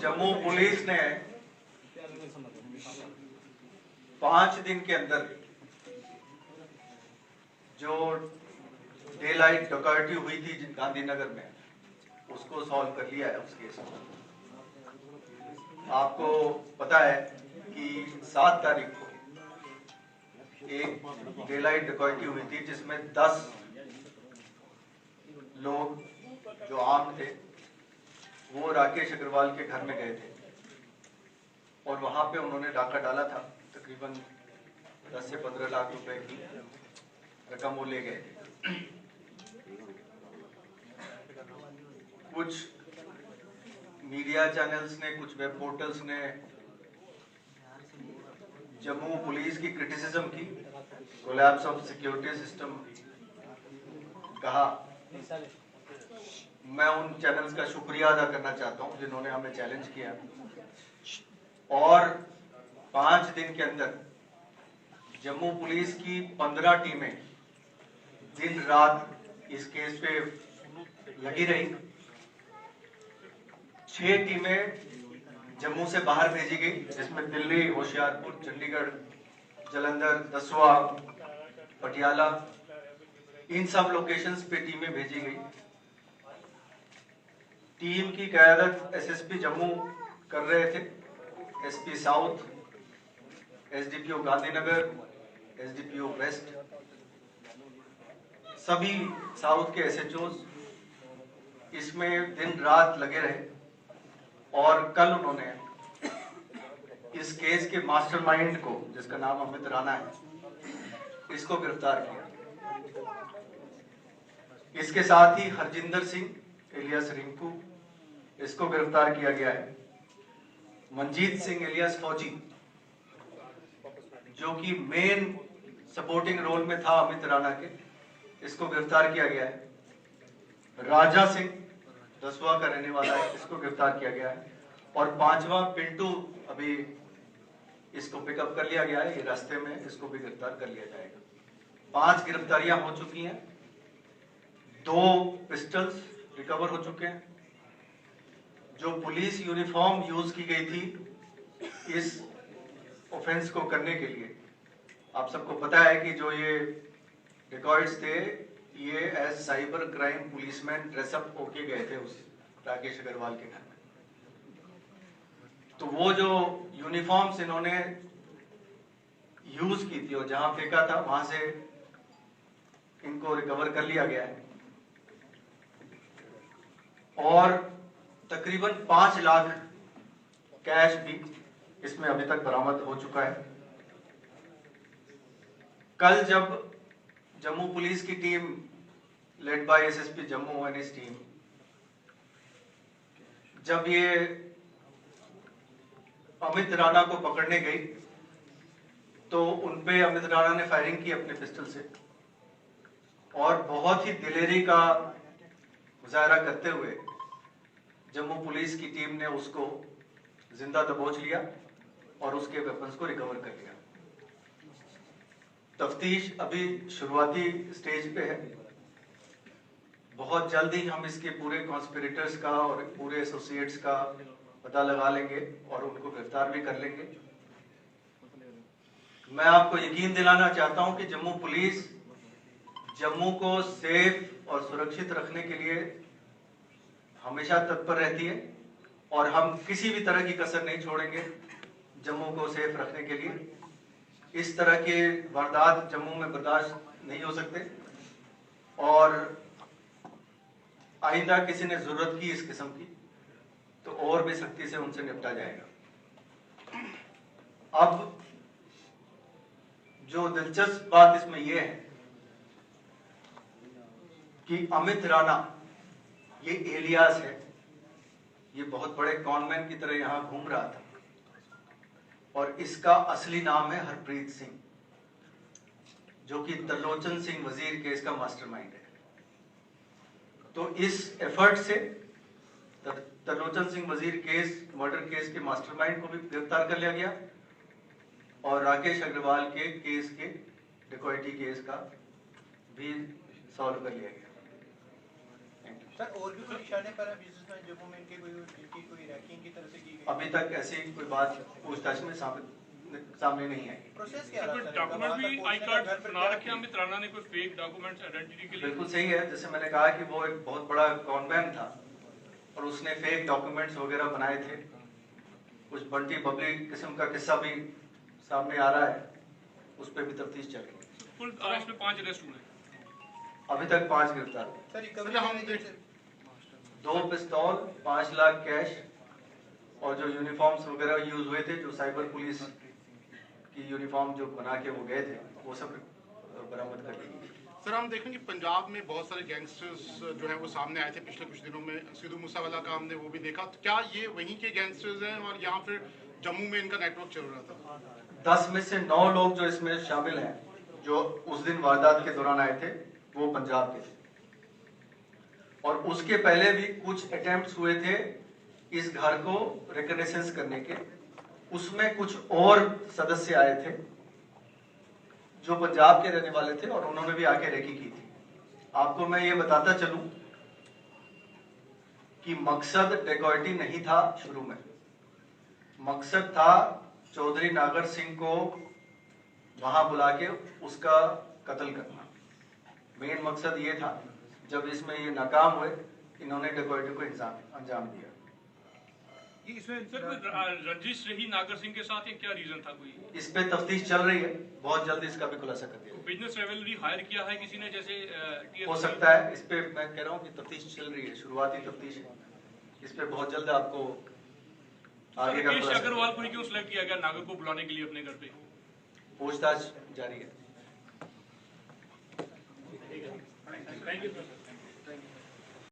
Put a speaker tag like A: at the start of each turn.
A: Jammu police ने 5 दिन के अंदर जो डे लाइट डकैती हुई थी गांधीनगर में, उसको सॉल्व कर लिया है उस केस को। आपको पता है कि 7 तारीख को एक डे लाइट डकैती हुई थी जिसमें 10 लोग जो आम थे वो राकेश अग्रवाल के घर में गए थे और वहां पे उन्होंने डाका डाला था। तकरीबन 10 से 15 लाख रुपए की रकम वो ले गए थे। कुछ मीडिया चैनल्स ने, कुछ वेब पोर्टल्स ने जम्मू पुलिस की क्रिटिसिज्म की, कोलैप्स ऑफ सिक्योरिटी सिस्टम कहा। मैं उन चैनल्स का शुक्रिया अदा करना चाहता हूं जिन्होंने हमें चैलेंज किया और 5 दिन के अंदर जम्मू पुलिस की 15 टीमें दिन रात इस केस पे लगी रही। 6 टीमें जम्मू से बाहर भेजी गई, जिसमें दिल्ली, होशियारपुर, चंडीगढ़, जालंधर, दसवा, पटियाला, इन सब लोकेशंस पे टीमें भेजी गई। टीम की क़यादत एसएसपी जम्मू कर रहे थे, SP south, SDPO Gandhinagar, SDPO west, सभी साउथ के एसएचओज इसमें दिन रात लगे रहे और कल उन्होंने इस केस के मास्टरमाइंड को, जिसका नाम अमित राणा है, इसको गिरफ्तार किया। इसके साथ ही हरजिंदर सिंह एलियास रिंकू, इसको गिरफ्तार किया गया है। मंजीत सिंह एलियास फौजी, जो कि मेन सपोर्टिंग रोल में था अमित राणा के, इसको गिरफ्तार किया गया है। राजा सिंह दसवा का रहने वाला है, इसको गिरफ्तार किया गया है। और 5वां पिंटू, अभी इसको पिकअप कर लिया गया है, ये रास्ते में, इसको भी गिरफ्तार कर लिया जाएगा। 5 गिरफ्तारियां हो चुकी हैं, 2 पिस्टल्स रिकवर हो चुके हैं। जो पुलिस यूनिफॉर्म यूज की गई थी इस ऑफेंस को करने के लिए, आप सबको पता है कि जो ये डिकॉइड्स थे, ये as cyber crime policeman dress up होके गए थे उस राकेश अग्रवाल के घर में। तो वो जो यूनिफॉर्म्स इन्होंने यूज की थी और जहां फेंका था, वहां से इनको रिकवर कर लिया गया है और तकरीबन 5 लाख कैश भी इसमें अभी तक बरामद हो चुका है। कल जब जम्मू पुलिस की team led by SSP Jammu and his team, जब ये अमित राणा को पकड़ने गई तो उनपे अमित राणा ने फायरिंग की अपने पिस्टल से और बहुत ही दिलेरी का मुजाहरा करते हुए जम्मू पुलिस की टीम ने उसको जिंदा दबोच लिया और उसके वेपन्स को रिकवर कर लिया। तफ्तीश अभी शुरुआती स्टेज पे है। बहुत जल्दी हम इसके पूरे कॉन्स्पिरेटर्स का और पूरे एसोसिएट्स का पता लगा लेंगे और उनको गिरफ्तार भी कर लेंगे। मैं आपको यकीन दिलाना चाहता हूं कि जम्मू पुलिस जम्मू को सेफ और सुरक्षित रखने के लिए हमेशा तत्पर रहती है और हम किसी भी तरह की कसर नहीं छोड़ेंगे जम्मू को सेफ रखने के लिए। इस तरह के वारदात जम्मू में बर्दाश्त नहीं हो सकते और आइंदा किसी ने जरूरत की इस किस्म की तो और भी सख्ती से उनसे निपटा जाएगा। अब जो दिलचस्प बात इसमें यह है कि अमित राणा ये एलियास है, ये बहुत बड़े कॉनमैन की तरह यहां घूम रहा था और इसका असली नाम है हरप्रीत सिंह, जो कि तरलोचन सिंह वजीर केस का मास्टरमाइंड है। तो इस एफर्ट से तरलोचन सिंह वजीर केस, मर्डर केस के मास्टरमाइंड को भी गिरफ्तार कर लिया गया और राकेश अग्रवाल के केस के डिकॉइटी केस का भी सॉल्व कर लिया गया।
B: सर और भी कोई निशाने पर है बिजनेसमैन जम्मू में इनके कोई रैंकिंग की तरफ से की गई?
A: अभी तक ऐसी कोई बात पूछताछ में सामने नहीं आई।
B: प्रोसेस क्या
C: कोई
B: रहा
C: डॉक्यूमेंट भी आई कार्ड बना रखे हैं अमित राणा ने, कोई फेक डॉक्यूमेंट्स आइडेंटिटी के लिए?
A: बिल्कुल सही है, जैसे मैंने कहा कि वो एक बहुत बड़ा कॉन्वेंट था और उसने फेक डॉक्यूमेंट्स वगैरह बनाए थे। कुछ बंटी बबली किस्म का किस्सा भी सामने आ रहा है, उस पर भी तफ्तीश चल रही है।
C: कुल इसमें 5 अरेस्ट हुए,
A: अभी तक 5 गिरफ्तार,
B: सर रिकवरी
A: 2 पिस्तौल, 5 लाख कैश और जो यूनिफॉर्म्स वगैरह यूज हुए थे, जो साइबर पुलिस की यूनिफॉर्म जो बना के वो गए थे, वो सब बरामद कर लिए।
D: सर हम देखें कि पंजाब में बहुत सारे गैंगस्टर्स जो है वो सामने आए थे पिछले कुछ दिनों में। सिद्धू मूसावाला का हमने वो भी देखा, तो क्या ये वहीं के गैंगस्टर्स हैं और यहाँ फिर जम्मू में इनका नेटवर्क चल रहा था?
A: 10 में से 9 लोग जो इसमें शामिल हैं, जो उस दिन वारदात के दौरान आए थे, वो पंजाब के थे। और उसके पहले भी कुछ अटेम्प्ट्स हुए थे इस घर को रिकनेसेंस करने के, उसमें कुछ और सदस्य आए थे जो पंजाब के रहने वाले थे और उन्होंने भी आके रेकी की थी। आपको मैं ये बताता चलूं कि मकसद डेकॉइटी नहीं था शुरू में, मकसद था चौधरी नागर सिंह को वहां बुला के उसका कत्ल करना। मेन मकसद ये था। जब इसमें ये नाकाम हुए, इन्होंने डेकॉइटी को अंजाम दिया।
C: इसमें सर कोई रंजिश रही नागर सिंह के साथ, या क्या रीजन था कोई?
A: इस पे तफ्तीश चल रही है, बहुत जल्दी इसका भी खुलासा कर दिया।
C: बिजनेस रेवलरी हायर किया है किसी ने, जैसे
A: हो सकता है, इस पे मैं कह रहा हूँ कि तफ्तीश चल रही है, शुरुआती तफ्तीश है, इस पे बहुत जल्द आपको आगे का
C: राकेश अग्रवाल को ही क्यों सिलेक्ट किया गया नागर को बुलाने के लिए अपने घर पे?
A: पूछताछ जारी है।
C: Thank you sir.